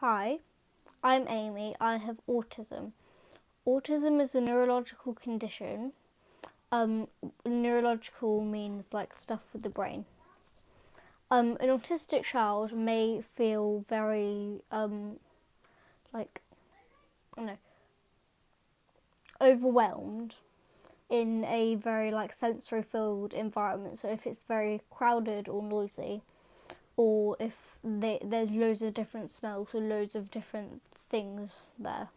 Hi, I'm Amy. I have autism. Autism is a neurological condition. Neurological means like stuff with the brain. An autistic child may feel very like I don't know, overwhelmed in a very like sensory filled environment. So if it's very crowded or noisy, or if there's loads of different smells or loads of different things there.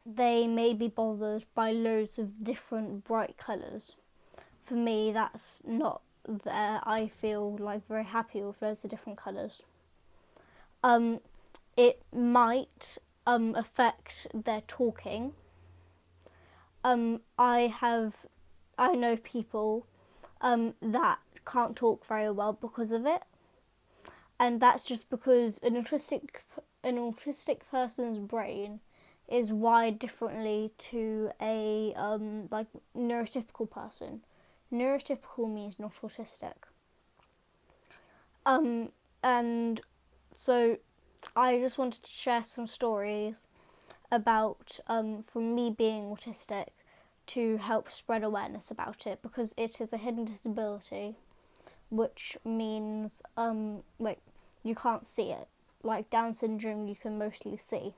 They may be bothered by loads of different bright colours. For me, that's not there. I feel like very happy with loads of different colours. It might affect their talking. I know people that can't talk very well because of it, and that's just because an autistic person's brain is wired differently to a like neurotypical person. Neurotypical means not autistic. And so I just wanted to share some stories about from me being autistic to help spread awareness about it, because it is a hidden disability, which means like you can't see it. Like Down syndrome you can mostly see,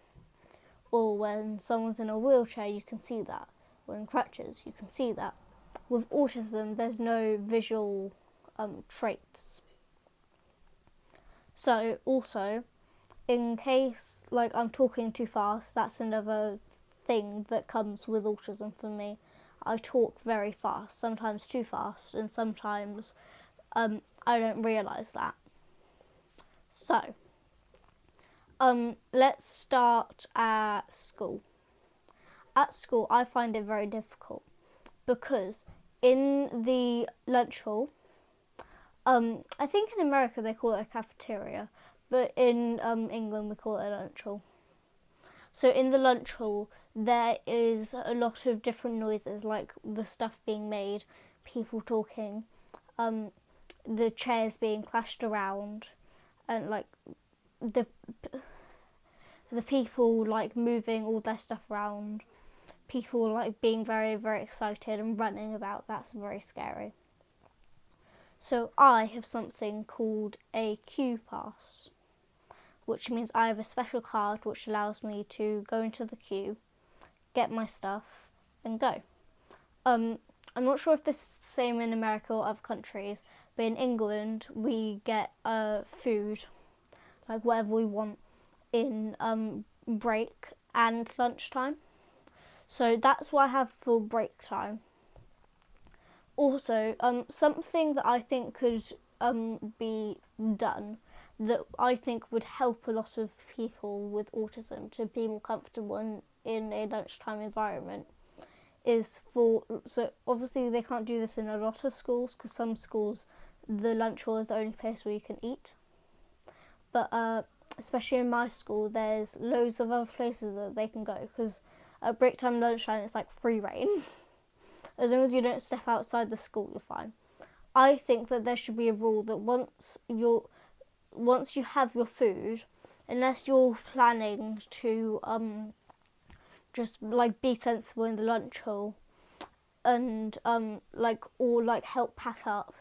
or when someone's in a wheelchair you can see that, or in crutches you can see that. With autism there's no visual traits. So also, in case like I'm talking too fast, that's another thing that comes with autism for me. I talk very fast, sometimes too fast, and sometimes I don't realise that. So, let's start at school. At school, I find it very difficult because in the lunch hall, I think in America they call it a cafeteria, but in England we call it a lunch hall. So in the lunch hall, there is a lot of different noises, like the stuff being made, people talking, the chairs being clashed around, and like the people like moving all their stuff around, people like being very, very excited and running about. That's very scary. So I have something called a queue pass, which means I have a special card which allows me to go into the queue, get my stuff, and go. I'm not sure if this is the same in America or other countries, but in England we get food, like whatever we want, in break and lunchtime. So that's what I have for break time. Also, something that I think could be done, that I think would help a lot of people with autism to be more comfortable in a lunchtime environment, is so obviously they can't do this in a lot of schools, because some schools the lunch hall is the only place where you can eat. But especially in my school, there's loads of other places that they can go, because at break time, lunchtime, it's like free reign. As long as you don't step outside the school, you're fine. I think that there should be a rule that once you have your food, unless you're planning to just like be sensible in the lunch hall and like help pack up,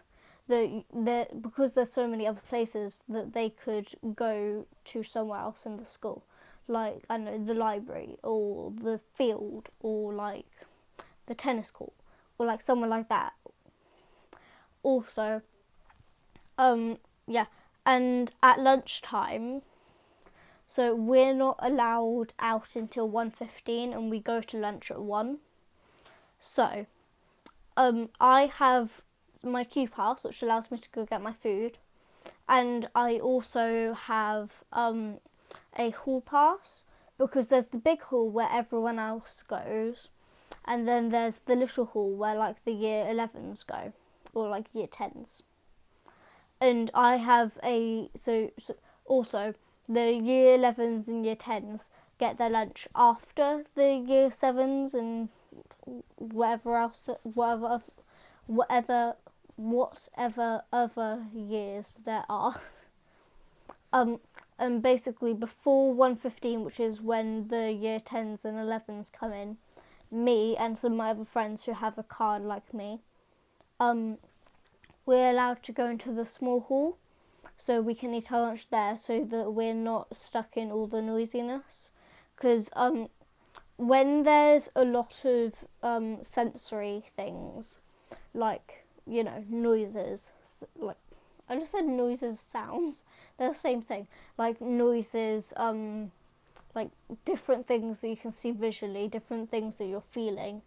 because there's so many other places that they could go to somewhere else in the school, like I don't know, the library or the field or like the tennis court or like somewhere like that. Also, yeah, and at lunchtime, so we're not allowed out until 1:15, and we go to lunch at 1. So, I have my queue pass, which allows me to go get my food, and I also have a hall pass, because there's the big hall where everyone else goes, and then there's the little hall where like the year 11s go, or like year 10s. And I have so also the year 11s and year 10s get their lunch after the year 7s and whatever else, whatever other years there are. And basically before 1:15, which is when the year 10s and 11s come in, me and some of my other friends who have a card like me, we're allowed to go into the small hall so we can eat our lunch there so that we're not stuck in all the noisiness. Because when there's a lot of sensory things, like, noises, like, I just said noises, sounds, they're the same thing, like noises, like different things that you can see visually, different things that you're feeling,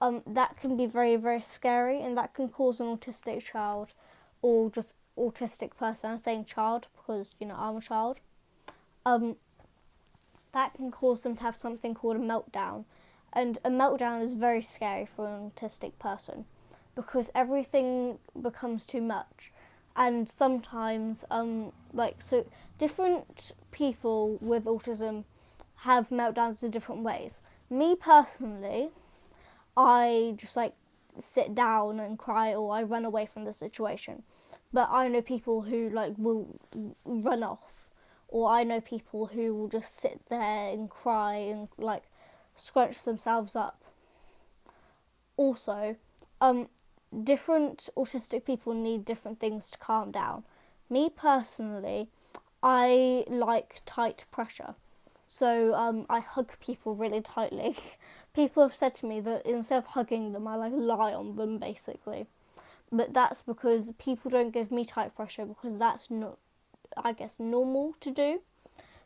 that can be very, very scary, and that can cause an autistic child, or just autistic person, I'm saying child because, I'm a child, that can cause them to have something called a meltdown. And a meltdown is very scary for an autistic person because everything becomes too much. And sometimes, so different people with autism have meltdowns in different ways. Me personally, I just sit down and cry, or I run away from the situation. But I know people who will run off, or I know people who will just sit there and cry and scrunch themselves up. Also, different autistic people need different things to calm down. Me personally, I like tight pressure. So I hug people really tightly. People have said to me that instead of hugging them, I lie on them basically. But that's because people don't give me tight pressure because that's not, I guess, normal to do.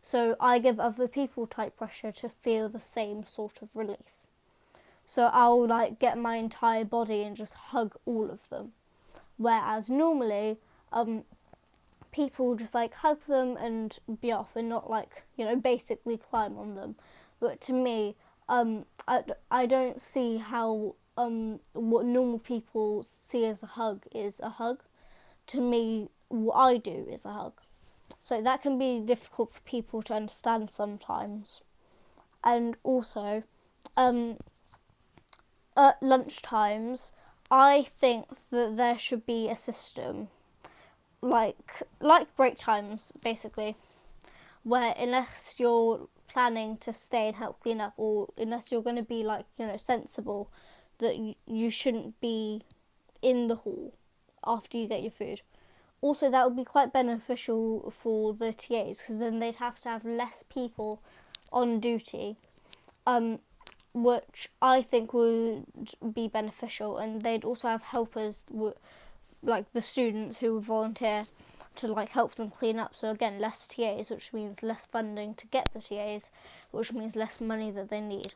So I give other people tight pressure to feel the same sort of relief. So I'll get my entire body and just hug all of them. Whereas normally, people just hug them and be off and not basically climb on them. But to me, I don't see how what normal people see as a hug is a hug. To me, what I do is a hug. So that can be difficult for people to understand sometimes. And also, at lunchtimes, I think that there should be a system like break times basically, where unless you're planning to stay and help clean up, or unless you're going to be sensible, that you shouldn't be in the hall after you get your food. Also, that would be quite beneficial for the TAs because then they'd have to have less people on duty, which I think would be beneficial, and they'd also have helpers, like the students who would volunteer to help them clean up. So again, less TAs, which means less funding to get the TAs, which means less money that they need.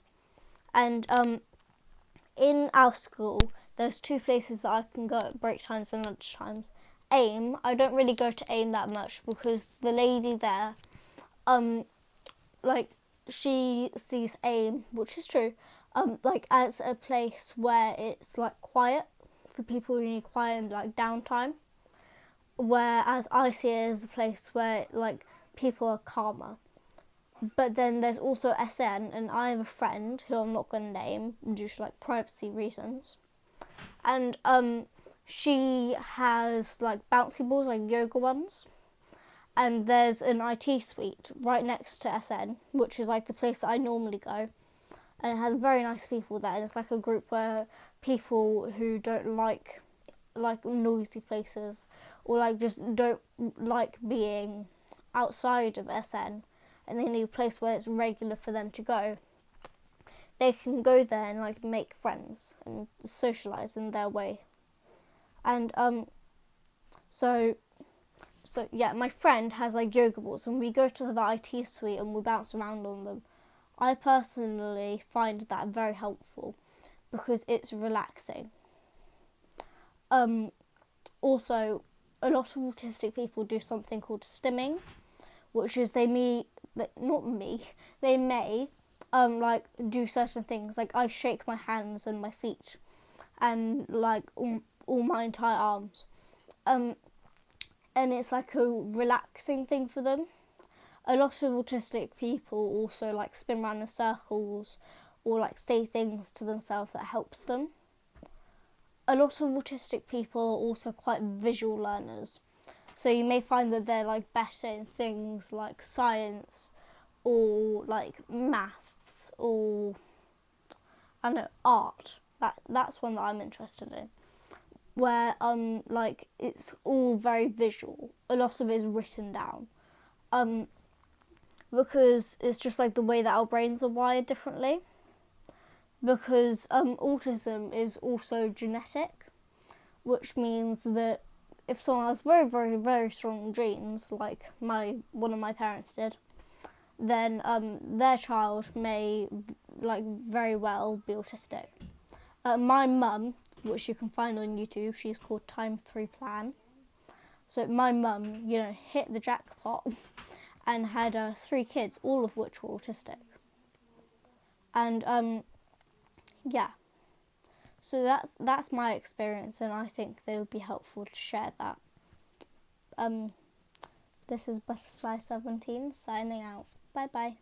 And in our school, there's two places that I can go at break times and lunch times. AIM, I don't really go to AIM that much because the lady there, she sees AIM, which is true, as a place where it's quiet for people who need quiet and downtime. Whereas I see it as a place where people are calmer. But then there's also SN, and I have a friend who I'm not going to name due to privacy reasons. And she has bouncy balls, yoga ones. And there's an IT suite right next to SN, which is the place that I normally go. And it has very nice people there. And it's a group where people who don't like noisy places, or just don't like being outside of SN, and they need a place where it's regular for them to go, they can go there and make friends and socialise in their way. And so yeah, my friend has yoga balls, and we go to the IT suite and we bounce around on them. I personally find that very helpful because it's relaxing. Also, a lot of autistic people do something called stimming, which is they may do certain things. I shake my hands and my feet and all my entire arms. And it's a relaxing thing for them. A lot of autistic people also spin around in circles or say things to themselves that helps them. A lot of autistic people are also quite visual learners. So you may find that they're like better in things like science or like maths or I don't know, art. That's one that I'm interested in. Where like it's all very visual. A lot of it is written down. Because it's just like the way that our brains are wired differently. Because autism is also genetic, which means that if someone has very, very, very strong genes, like one of my parents did, then their child may like very well be autistic. My mum, which you can find on YouTube, she's called Time 3 Plan. So my mum, hit the jackpot and had 3 kids, all of which were autistic. And yeah, so that's my experience, and I think they would be helpful to share that. This is Butterfly 17 signing out. Bye bye.